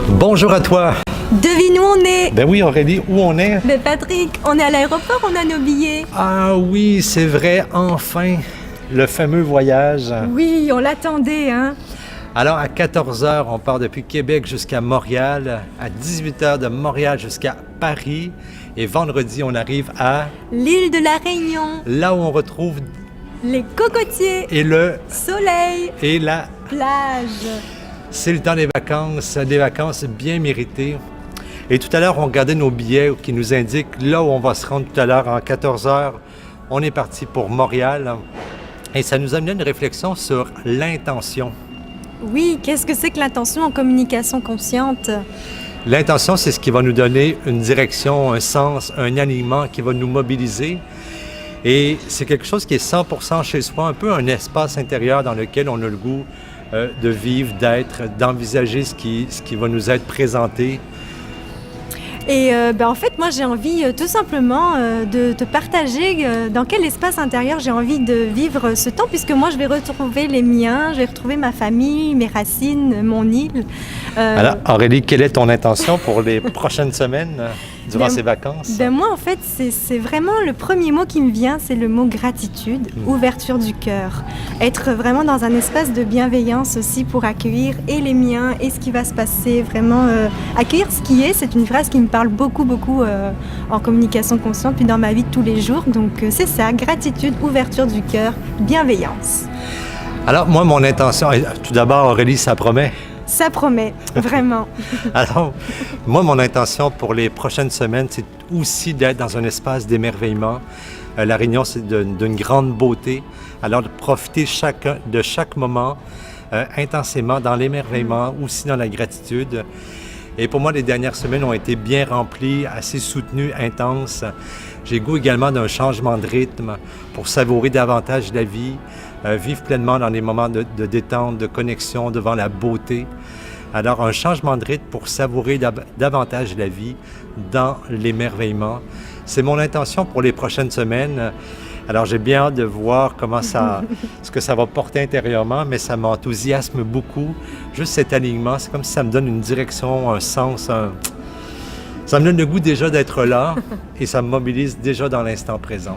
Bonjour à toi. Devine où on est. Ben oui, Aurélie, où on est? Ben Patrick, on est à l'aéroport, on a nos billets. Ah oui, c'est vrai, enfin, le fameux voyage. Oui, on l'attendait, hein. Alors, à 14 h, on part depuis Québec jusqu'à Montréal. À 18 h, de Montréal jusqu'à Paris. Et vendredi, on arrive à... L'île de la Réunion. Là où on retrouve... Les cocotiers. Et le... Soleil. Et la... Plage. C'est le temps des vacances bien méritées. Et tout à l'heure, on regardait nos billets qui nous indiquent là où on va se rendre tout à l'heure en 14 h. On est parti pour Montréal. Et ça nous a amené une réflexion sur l'intention. Oui, qu'est-ce que c'est que l'intention en communication consciente? L'intention, c'est ce qui va nous donner une direction, un sens, un alignement qui va nous mobiliser. Et c'est quelque chose qui est 100% chez soi, un peu un espace intérieur dans lequel on a le goût de vivre, d'être, d'envisager ce qui va nous être présenté. Et en fait, moi, j'ai envie tout simplement de te partager dans quel espace intérieur j'ai envie de vivre ce temps, puisque moi, je vais retrouver les miens, je vais retrouver ma famille, mes racines, mon île. Alors, Aurélie, quelle est ton intention pour les prochaines semaines durant ces vacances? Moi, en fait, c'est vraiment le premier mot qui me vient, c'est le mot gratitude, ouverture du cœur. Être vraiment dans un espace de bienveillance aussi pour accueillir et les miens et ce qui va se passer, vraiment accueillir ce qui est, c'est une phrase qui me parle beaucoup en communication consciente puis dans ma vie de tous les jours. Donc c'est ça, gratitude, ouverture du cœur, bienveillance. Alors moi, mon intention, tout d'abord Aurélie, ça promet? Ça promet, vraiment. Alors, moi, mon intention pour les prochaines semaines, c'est aussi d'être dans un espace d'émerveillement. La Réunion, c'est d'une grande beauté. Alors, de profiter de chaque moment intensément dans l'émerveillement, aussi dans la gratitude. Et pour moi, les dernières semaines ont été bien remplies, assez soutenues, intenses. J'ai goût également d'un changement de rythme pour savourer davantage la vie, vivre pleinement dans les moments de détente, de connexion devant la beauté. Alors, un changement de rythme pour savourer davantage la vie dans l'émerveillement. C'est mon intention pour les prochaines semaines. Alors, j'ai bien hâte de voir ce que ça va porter intérieurement, mais ça m'enthousiasme beaucoup. Juste cet alignement, c'est comme si ça me donne une direction, un sens, ça me donne le goût déjà d'être là et ça me mobilise déjà dans l'instant présent.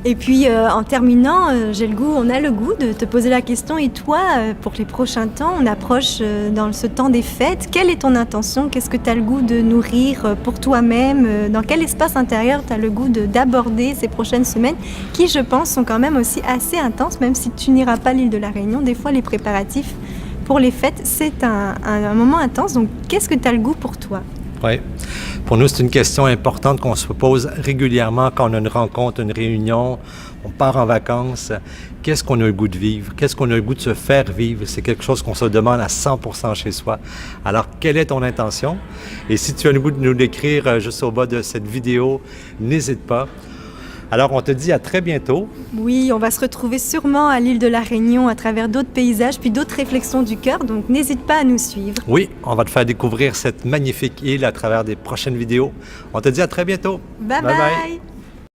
Et puis en terminant, on a le goût de te poser la question, et toi, pour les prochains temps, on approche dans ce temps des fêtes, quelle est ton intention? Qu'est-ce que tu as le goût de nourrir pour toi-même? Dans quel espace intérieur tu as le goût d'aborder ces prochaines semaines qui, je pense, sont quand même aussi assez intenses, même si tu n'iras pas à l'île de la Réunion. Des fois, les préparatifs pour les fêtes, c'est un moment intense. Donc, qu'est-ce que tu as le goût pour toi? Oui. Pour nous, c'est une question importante qu'on se pose régulièrement quand on a une rencontre, une réunion, on part en vacances. Qu'est-ce qu'on a le goût de vivre? Qu'est-ce qu'on a le goût de se faire vivre? C'est quelque chose qu'on se demande à 100% chez soi. Alors, quelle est ton intention? Et si tu as le goût de nous l'écrire juste au bas de cette vidéo, n'hésite pas. Alors, on te dit à très bientôt. Oui, on va se retrouver sûrement à l'île de la Réunion à travers d'autres paysages, puis d'autres réflexions du cœur, donc n'hésite pas à nous suivre. Oui, on va te faire découvrir cette magnifique île à travers des prochaines vidéos. On te dit à très bientôt. Bye bye.